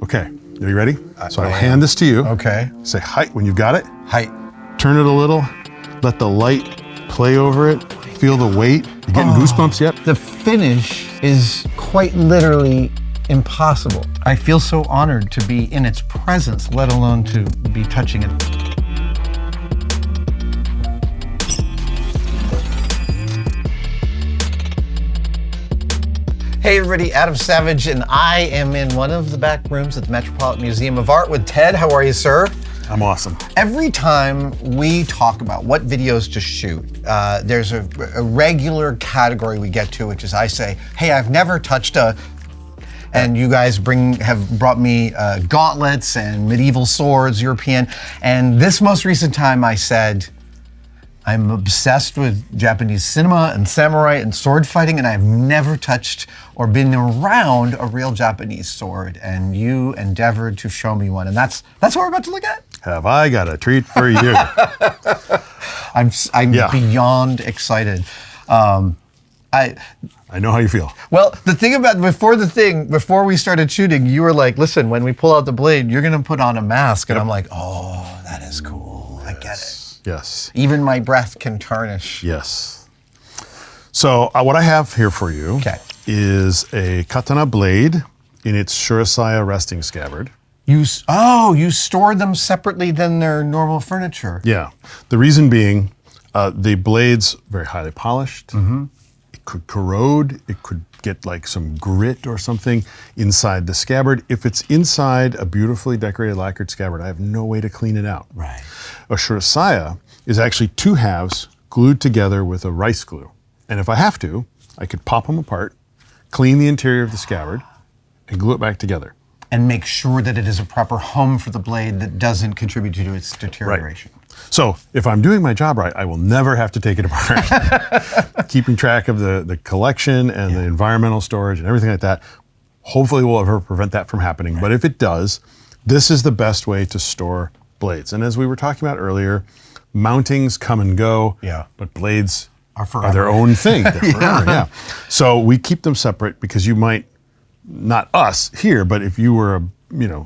Okay, are you ready? So I'll hand this to you. Okay. Say height when you've got it. Height. Turn it a little. Let the light play over it. Feel the weight. You getting goosebumps yet? The finish is quite literally impossible. I feel so honored to be in its presence, let alone to be touching it. Hey everybody, Adam Savage, and I am in one of the back rooms at the Metropolitan Museum of Art with Ted. How are you, sir? I'm awesome. Every time we talk about what videos to shoot, there's a regular category we get to, which is I say, hey, I've never touched and you guys have brought me gauntlets and medieval swords, European, and this most recent time I said, I'm obsessed with Japanese cinema and samurai and sword fighting, and I've never touched or been around a real Japanese sword, and you endeavored to show me one, and that's what we're about to look at? Have I got a treat for you? I'm beyond excited. I know how you feel. Well, the thing about before we started shooting, you were like, listen, when we pull out the blade, you're gonna put on a mask, and I'm like, oh, that is cool. I get it. Yes. Even my breath can tarnish. Yes. So what I have here for you is a katana blade in its shurasaya resting scabbard. You stored them separately than their normal furniture. Yeah. The reason being, the blade's very highly polished. Mm-hmm. It could corrode. It could get like some grit or something inside the scabbard. If it's inside a beautifully decorated lacquered scabbard, I have no way to clean it out. Right. A shurasaya is actually two halves glued together with a rice glue. And if I have to, I could pop them apart, clean the interior of the scabbard, and glue it back together. And make sure that it is a proper home for the blade that doesn't contribute to its deterioration. Right. So if I'm doing my job right, I will never have to take it apart. Keeping track of the collection and the environmental storage and everything like that, hopefully will ever prevent that from happening. Right. But if it does, this is the best way to store blades. And as we were talking about earlier, mountings come and go, but blades are their own thing. They're forever, So we keep them separate because you might, not us here, but if you were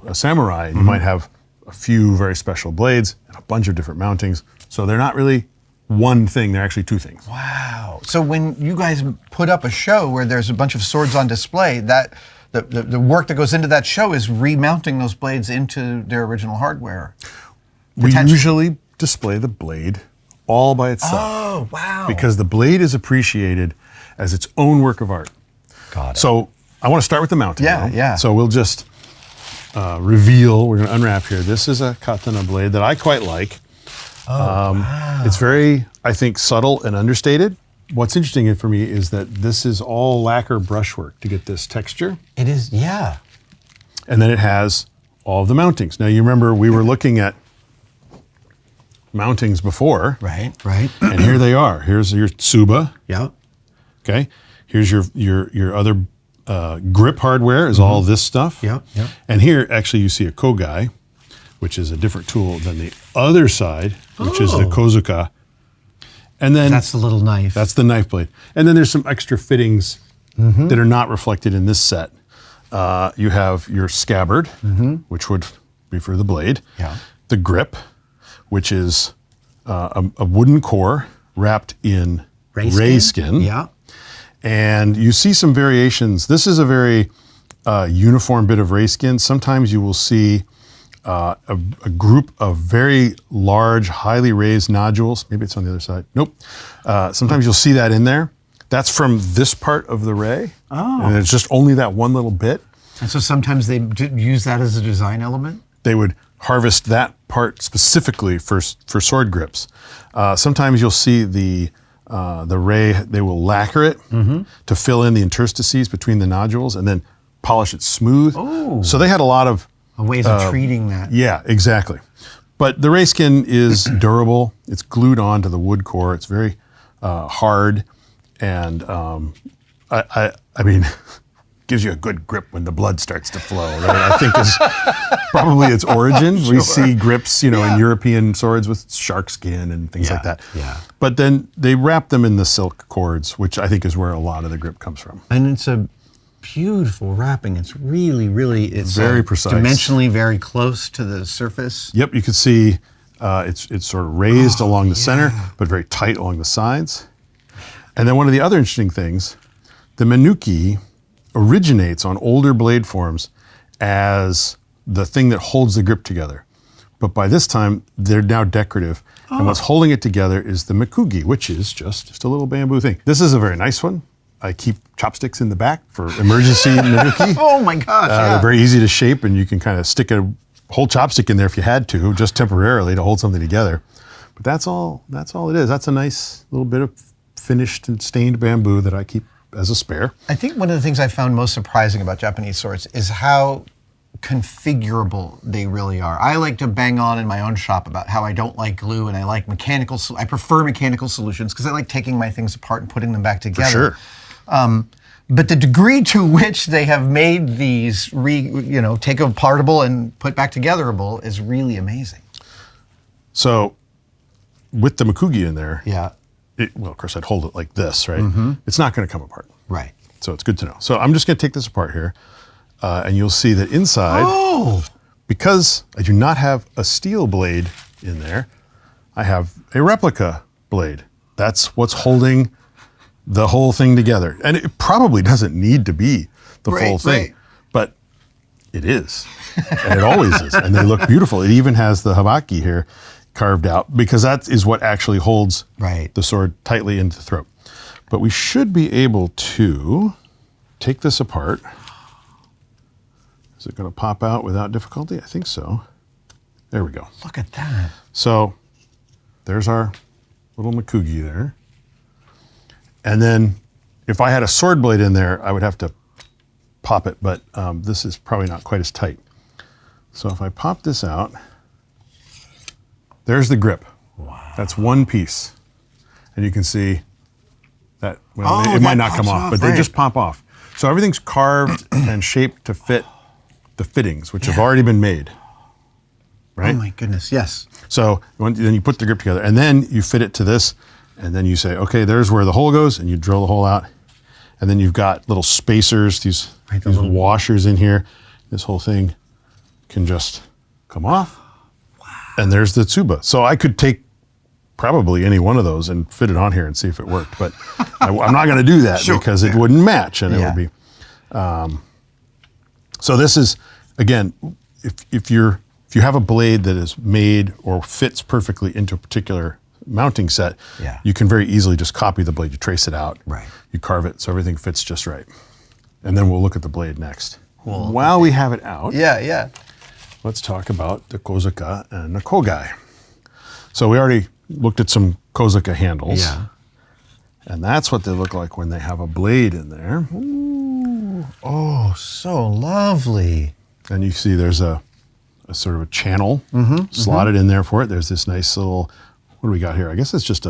a samurai, you might have a few very special blades and a bunch of different mountings. So they're not really one thing, they're actually two things. Wow. So when you guys put up a show where there's a bunch of swords on display, that the work that goes into that show is remounting those blades into their original hardware. We usually display the blade all by itself. Oh, wow. Because the blade is appreciated as its own work of art. Got it. So I want to start with the mounting. Yeah. So we'll just reveal, we're going to unwrap here. This is a katana blade that I quite like. Wow. It's very, I think, subtle and understated. What's interesting for me is that this is all lacquer brushwork to get this texture. It is, yeah. And then it has all of the mountings. Now you remember we were looking at mountings before. Right. And here they are. Here's your tsuba. Yeah. Okay. Here's your other grip hardware is all this stuff. Yeah. And here actually you see a kogai, which is a different tool than the other side, which is the kozuka. And then that's the little knife. That's the knife blade. And then there's some extra fittings that are not reflected in this set. You have your scabbard, which would be for the blade. Yeah. The grip, which is a wooden core wrapped in ray skin. Yeah. And you see some variations. This is a very uniform bit of ray skin. Sometimes you will see a group of very large, highly raised nodules. Maybe it's on the other side. Nope. Sometimes you'll see that in there. That's from this part of the ray. Oh. And it's just only that one little bit. And so sometimes they use that as a design element? They would harvest that part specifically for sword grips. Sometimes you'll see the ray, they will lacquer it to fill in the interstices between the nodules and then polish it smooth. Oh. So they had a lot of ways of treating that. Yeah, exactly. But the ray skin is durable. It's glued onto the wood core. It's very hard, and I mean, gives you a good grip when the blood starts to flow. Right? I think is probably its origin. Sure. We see grips, in European swords with shark skin and things like that. Yeah. But then they wrap them in the silk cords, which I think is where a lot of the grip comes from. And it's a beautiful wrapping. It's really, really, it's very precise. Dimensionally very close to the surface. Yep, you can see it's sort of raised along the center, but very tight along the sides. And then one of the other interesting things, the Menuki originates on older blade forms as the thing that holds the grip together. But by this time, they're now decorative. And what's holding it together is the Mikugi, which is just a little bamboo thing. This is a very nice one. I keep chopsticks in the back for emergency Menuki. Oh my gosh, They're very easy to shape, and you can kind of stick a whole chopstick in there if you had to, just temporarily to hold something together. But that's all it is. That's a nice little bit of finished and stained bamboo that I keep as a spare. I think one of the things I found most surprising about Japanese swords is how configurable they really are. I like to bang on in my own shop about how I don't like glue and I like I prefer mechanical solutions because I like taking my things apart and putting them back together. For sure. But the degree to which they have made these take apartable and put back togetherable is really amazing. So with the Mikugi in there, Yeah. Well, of course, I'd hold it like this, right? It's not going to come apart. Right. So it's good to know. So I'm just going to take this apart here, and you'll see that inside, because I do not have a steel blade in there, I have a replica blade. That's what's holding the whole thing together. And it probably doesn't need to be the full thing, but it is. And it always is. And they look beautiful. It even has the habaki here carved out because that is what actually holds the sword tightly into the throat. But we should be able to take this apart. Is it going to pop out without difficulty? I think so. There we go. Look at that. So there's our little Mikugi there. And then if I had a sword blade in there, I would have to pop it, but this is probably not quite as tight. So if I pop this out, there's the grip. Wow. That's one piece. And you can see that, well, it might not come off, but they just pop off. So everything's carved and shaped to fit the fittings, which have already been made. Right? Oh my goodness, yes. So then you put the grip together, and then you fit it to this, and then you say, okay, there's where the hole goes, and you drill the hole out. And then you've got little spacers, these washers in here. This whole thing can just come off. Wow. And there's the tsuba. So I could take probably any one of those and fit it on here and see if it worked. But I'm not going to do that because it wouldn't match, and it would be. So this is, again, if you have a blade that is made or fits perfectly into a particular mounting set, you can very easily just copy the blade. You trace it out, you carve it so everything fits just right. And then we'll look at the blade next. Cool. While we have it out, let's talk about the kozuka and the kogai. So we already looked at some kozuka handles. And that's what they look like when they have a blade in there. Ooh. Oh, so lovely. And you see there's a sort of a channel slotted in there for it. There's this nice little, what do we got here? I guess it's just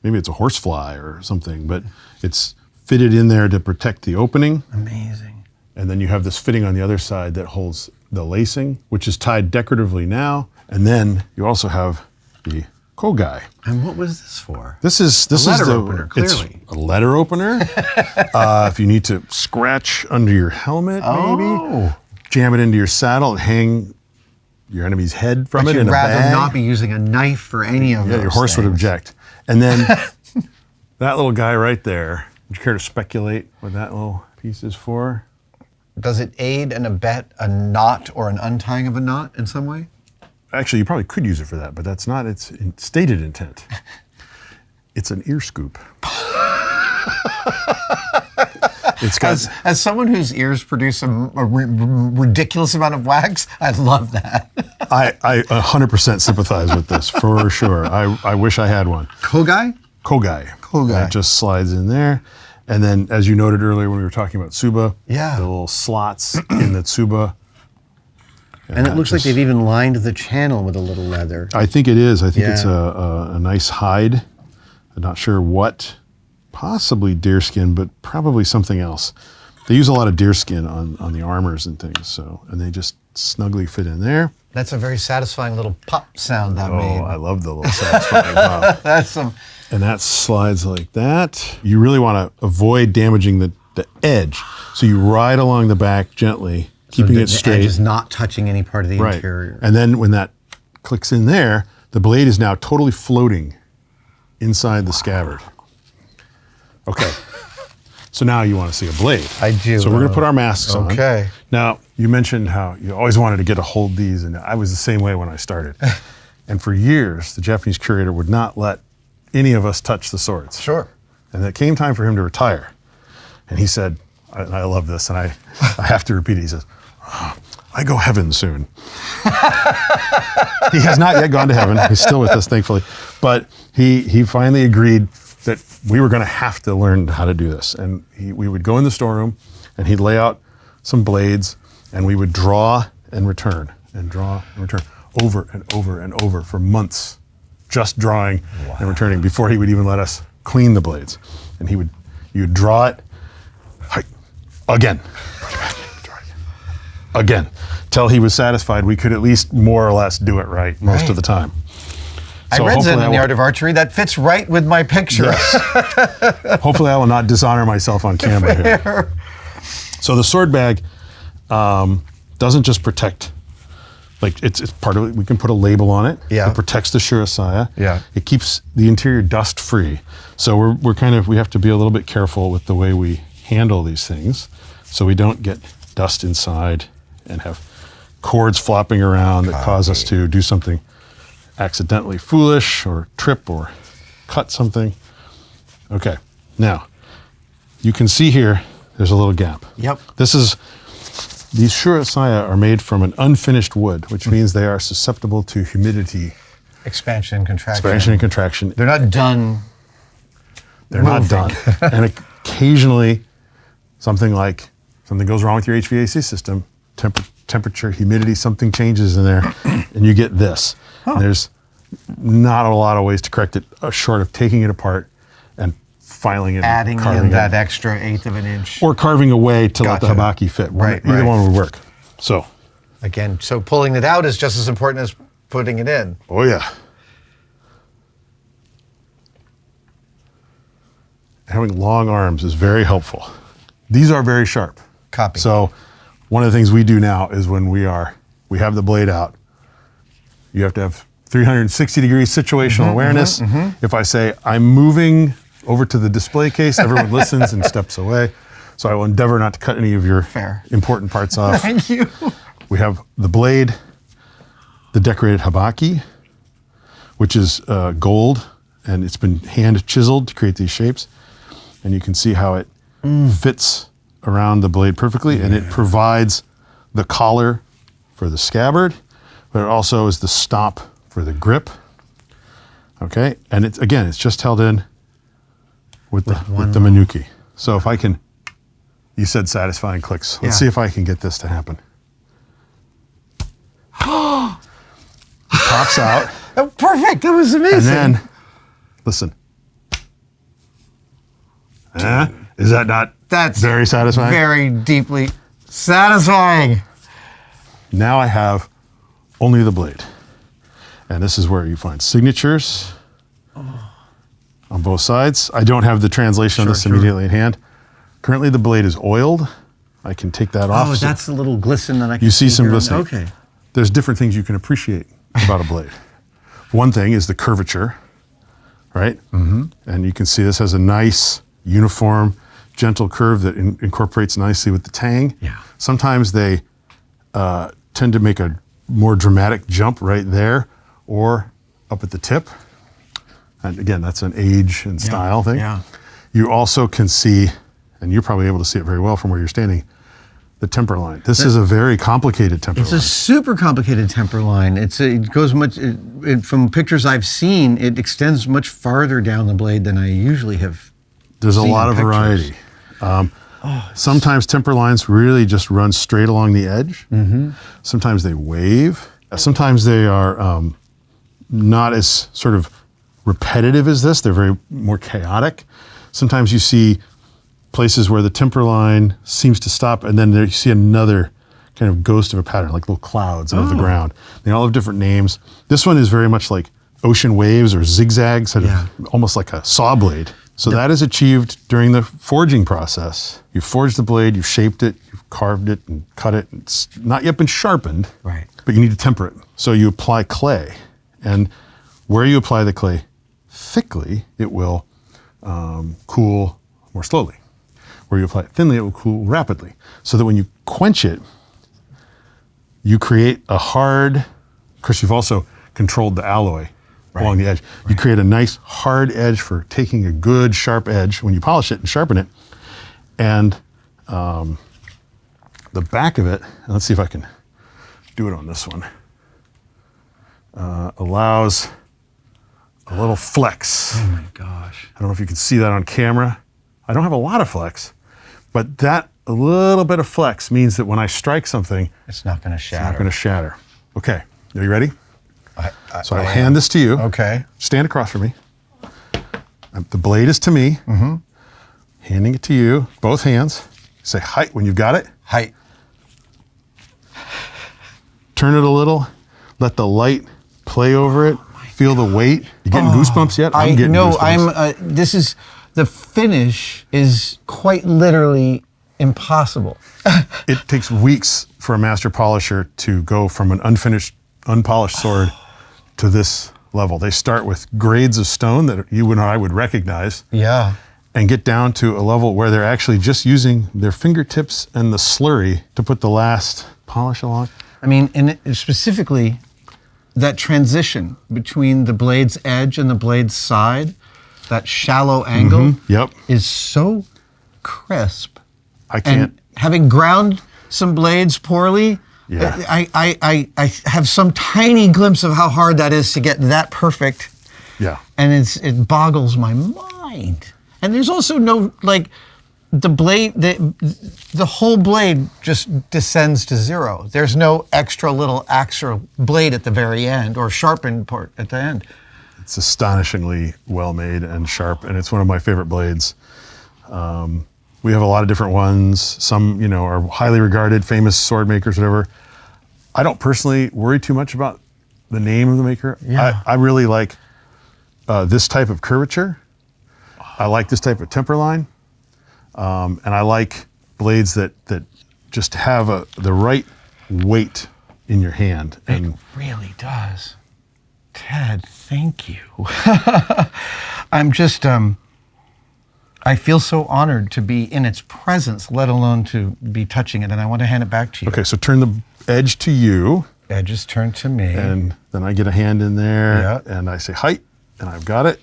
maybe it's a horsefly or something, but it's fitted in there to protect the opening. Amazing. And then you have this fitting on the other side that holds the lacing, which is tied decoratively now. And then you also have the kogai. And what was this for? This is a letter opener, clearly. It's a letter opener. If you need to scratch under your helmet, maybe jam it into your saddle and hang your enemy's head from it in a bag. You'd rather not be using a knife for any of those. Yeah, your horse would object. And then that little guy right there, would you care to speculate what that little piece is for? Does it aid and abet a knot or an untying of a knot in some way? Actually, you probably could use it for that, but that's not its stated intent. It's an ear scoop. It's got, as someone whose ears produce a ridiculous amount of wax, I love that. I 100% sympathize with this, for sure. I wish I had one. Kogai? Kogai. And it just slides in there. And then, as you noted earlier when we were talking about tsuba, the little slots in the tsuba. And it looks like they've even lined the channel with a little leather. I think it is. I think it's a nice hide. I'm not sure what. Possibly deerskin, but probably something else. They use a lot of deerskin on the armors and things, and they just snugly fit in there. That's a very satisfying little pop sound that made. Oh, I love the little satisfying pop. That's some. And that slides like that. You really want to avoid damaging the the edge. So you ride along the back gently, keeping the it straight. edge is not touching any part of the Right. interior. And then when that clicks in there, the blade is now totally floating inside the scabbard. Okay. So now you want to see a blade. I do. So we're going to put our masks on. Okay. Now, you mentioned how you always wanted to get to hold these, and I was the same way when I started. And for years, the Japanese curator would not let any of us touch the swords. Sure. And it came time for him to retire. And he said, and I love this, and I have to repeat it. He says, I go heaven soon. He has not yet gone to heaven. He's still with us, thankfully. But he finally agreed that we were going to have to learn how to do this. And we would go in the storeroom, and he'd lay out some blades, and we would draw and return, and draw and return, over and over and over for months, just drawing and returning before he would even let us clean the blades. And you would draw it, again, put it back, draw it again, till he was satisfied we could at least more or less do it right most of the time. I read Zen in the Art of Archery. That fits right with my picture. Yes. Hopefully I will not dishonor myself on camera here. So the sword bag doesn't just protect, like it's part of it. We can put a label on it. Yeah. It protects the shurasaya. Yeah. It keeps the interior dust free. So we have to be a little bit careful with the way we handle these things, so we don't get dust inside and have cords flopping around that cause us to do something accidentally foolish or trip or cut something. Okay, now you can see here there's a little gap. Yep. These shurasaya are made from an unfinished wood, which means they are susceptible to humidity. Expansion and contraction. Expansion and contraction. They're not done. They're not done. And occasionally something goes wrong with your HVAC system, temperature, humidity, something changes in there, and you get this. There's not a lot of ways to correct it, short of taking it apart and filing it, Adding and in that extra 1/8 of an inch. or carving away to let the Gotcha. habaki fit. Right, Either right. one would work. So, Again, so pulling it out is just as important as putting it in. oh yeah. Having long arms is very helpful. These are very sharp. Copy. So one of the things we do now is when we have the blade out, you have to have 360-degree situational awareness. If I say, I'm moving over to the display case, everyone listens and steps away. So I will endeavor not to cut any of your important parts off. Thank you. We have the blade, the decorated habaki, which is gold, and it's been hand chiseled to create these shapes. And you can see how it fits around the blade perfectly, and it provides the collar for the scabbard, but it also is the stop for the grip. Okay, and it's just held in with the manuki. So if I can, you said satisfying clicks. Let's see if I can get this to happen. It pops out. Oh, perfect. That was amazing. And then, listen. Is that not very satisfying? Very deeply satisfying. Now I have only the blade. And this is where you find signatures on both sides. I don't have the translation on this immediately in hand. Currently the blade is oiled. I can take that off. Oh, that's a little glisten that I can You see some here. glistening. Okay. There's different things you can appreciate about a blade. One thing is the curvature, right? Mm-hmm. And you can see this has a nice, uniform, gentle curve that incorporates nicely with the tang. Yeah. Sometimes they tend to make a more dramatic jump right there or up at the tip. And again, that's an age and style thing. Yeah. You also can see, and you're probably able to see it very well from where you're standing, the temper line. This is a very complicated temper line. It's a super complicated temper line. It goes much, from pictures I've seen, it extends much farther down the blade than I usually have. There's a lot of variety. Sometimes temper lines really just run straight along the edge. Mm-hmm. Sometimes they wave. Sometimes they are not as sort of repetitive as this. They're very more chaotic. Sometimes you see places where the temper line seems to stop, and then there you see another kind of ghost of a pattern, like little clouds above the ground. They all have different names. This one is very much like ocean waves or zigzags, sort of almost like a saw blade. So that is achieved during the forging process. You've forged the blade, you've shaped it, you've carved it and cut it. It's not yet been sharpened, Right. but you need to temper it. So you apply clay, and where you apply the clay thickly, it will cool more slowly. Where you apply it thinly, it will cool rapidly. So that when you quench it, you create a hard, of course you've also controlled the alloy along the edge. You create a nice hard edge for taking a good sharp edge when you polish it and sharpen it. And the back of it, and let's see if I can do it on this one, allows a little flex. Oh my gosh. I don't know if you can see that on camera. I don't have a lot of flex, but that a little bit of flex means that when I strike something, It's not going to shatter. it's not going to shatter. Okay, are you ready? So I'll I hand this to you. Okay. Stand across from me. The blade is to me. Handing it to you, both hands. Say height when you've got it. Height. Turn it a little. Let the light play over it. Feel the weight. You getting goosebumps yet? I'm getting goosebumps. This is, the finish is quite literally impossible. It takes weeks for a master polisher to go from an unfinished, unpolished sword to this level. They start with grades of stone that you and I would recognize. Yeah. And get down to a level where they're actually just using their fingertips and the slurry to put the last polish along. I mean, and specifically, that transition between the blade's edge and the blade's side, that shallow angle, Yep. is so crisp. I can't. And having ground some blades poorly, Yeah. I have some tiny glimpse of how hard that is to get that perfect. Yeah. And it boggles my mind. And there's also no, like, the blade, the whole blade just descends to zero. There's no extra little blade at the very end or sharpened part at the end. It's astonishingly well made and sharp, and it's one of my favorite blades. We have a lot of different ones. Some, are highly regarded, famous sword makers, whatever. I don't personally worry too much about the name of the maker. Yeah. I really like this type of curvature. I like this type of temper line. And I like blades that just have the right weight in your hand. And It really does. Ted, thank you. I'm just, I feel so honored to be in its presence, let alone to be touching it, and I want to hand it back to you. okay, so turn the edge to you, Edges turn to me. and then I get a hand in there, Yeah. and I say height, and I've got it.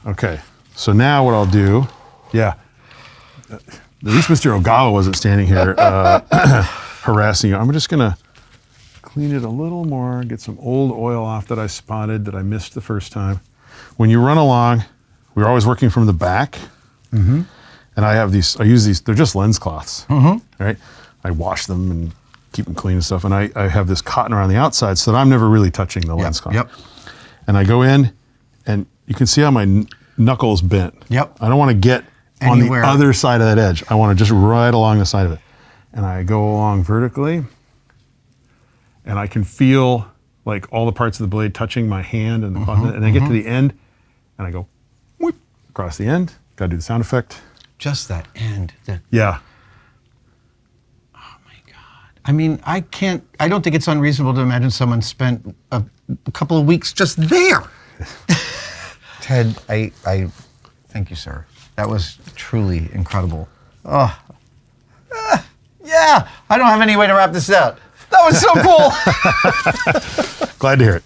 Okay, so now what I'll do, at least Mr. Ogawa wasn't standing here harassing you. I'm just gonna clean it a little more, get some old oil off that I spotted that I missed the first time. When you run along, we're always working from the back. And I use these, they're just lens cloths, right? I wash them and keep them clean and stuff. And I have this cotton around the outside so that I'm never really touching the lens cloth. Yep. And I go in, and you can see how my knuckles bent. Yep. I don't want to get Anywhere. on the other side of that edge. I want to just right along the side of it. And I go along vertically, and I can feel like all the parts of the blade touching my hand and the cloth. And I get to the end, and I go whoop, across the end. Got to do the sound effect. Just that end. Yeah. Oh my God. I mean, I don't think it's unreasonable to imagine someone spent a couple of weeks just there. Ted, I thank you, sir. That was truly incredible. Oh, yeah, I don't have any way to wrap this out. That was so cool. Glad to hear it.